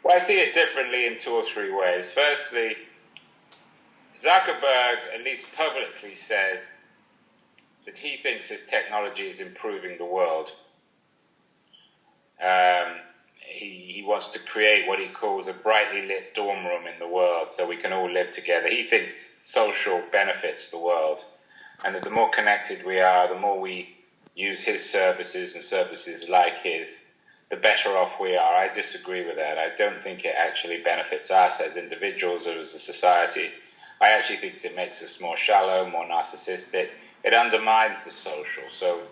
Well, I see it differently in 2 or 3 ways. Firstly, Zuckerberg, at least publicly, says that he thinks his technology is improving the world. He wants to create what he calls a brightly lit dorm room in the world so we can all live together. He thinks social benefits the world, and that the more connected we are, the more we use his services and services like his, the better off we are. I disagree with that. I don't think it actually benefits us as individuals or as a society. I actually think it makes us more shallow, more narcissistic. It undermines the social. So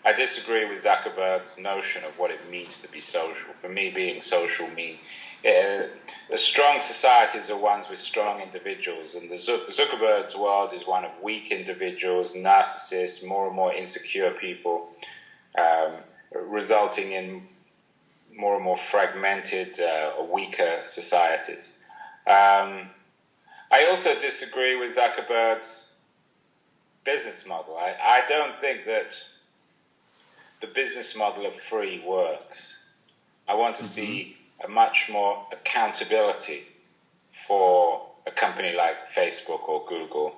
I disagree with Zuckerberg's notion of what it means to be social. For me, being social means the strong societies are ones with strong individuals, and the Zuckerberg's world is one of weak individuals, narcissists, more and more insecure people, resulting in more and more fragmented, weaker societies. I also disagree with Zuckerberg's business model. I don't think that the business model of free works. I want to see a much more accountability for a company like Facebook or Google.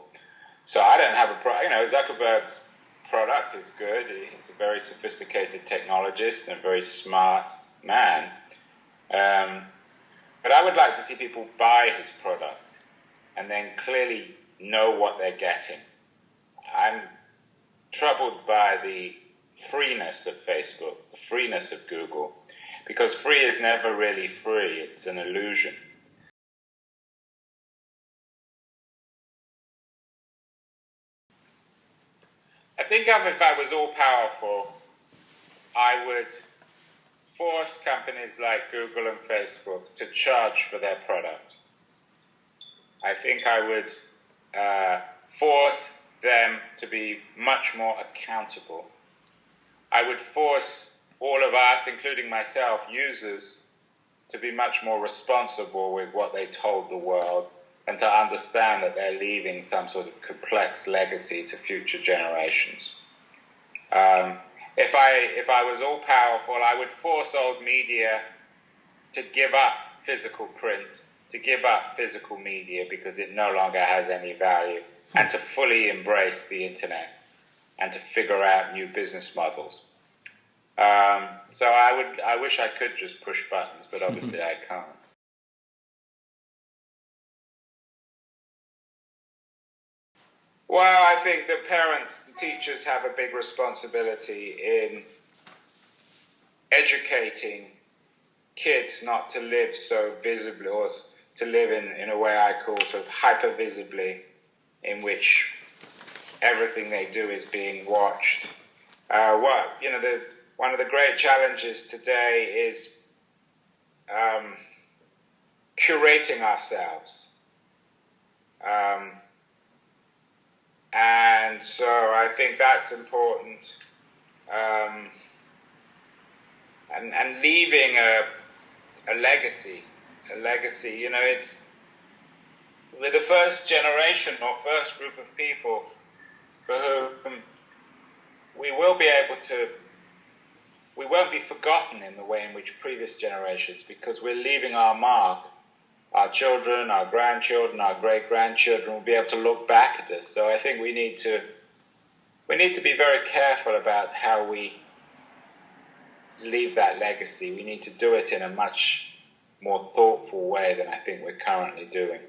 So I don't have a problem. Zuckerberg's product is good. He's a very sophisticated technologist and a very smart man. But I would like to see people buy his product and then clearly know what they're getting. I'm troubled by the freeness of Facebook, the freeness of Google, because free is never really free. It's an illusion. I think if I was all powerful, I would force companies like Google and Facebook to charge for their product. I think I would force them to be much more accountable. I would force all of us, including myself, users, to be much more responsible with what they told the world and to understand that they're leaving some sort of complex legacy to future generations. If I was all powerful, I would force old media to give up physical print, to give up physical media because it no longer has any value, and to fully embrace the internet and to figure out new business models. So I wish I could just push buttons, but obviously I can't. Well, I think that parents, the teachers have a big responsibility in educating kids not to live so visibly, or to live in a way I call sort of hyper-visibly, in which everything they do is being watched. One of the great challenges today is curating ourselves. And so I think that's important. And leaving a legacy. It's with the first generation or first group of people for whom we won't be forgotten in the way in which previous generations, because we're leaving our mark. Our children, our grandchildren, our great-grandchildren will be able to look back at us. So I think we need to be very careful about how we leave that legacy. We need to do it in a much more thoughtful way than I think we're currently doing.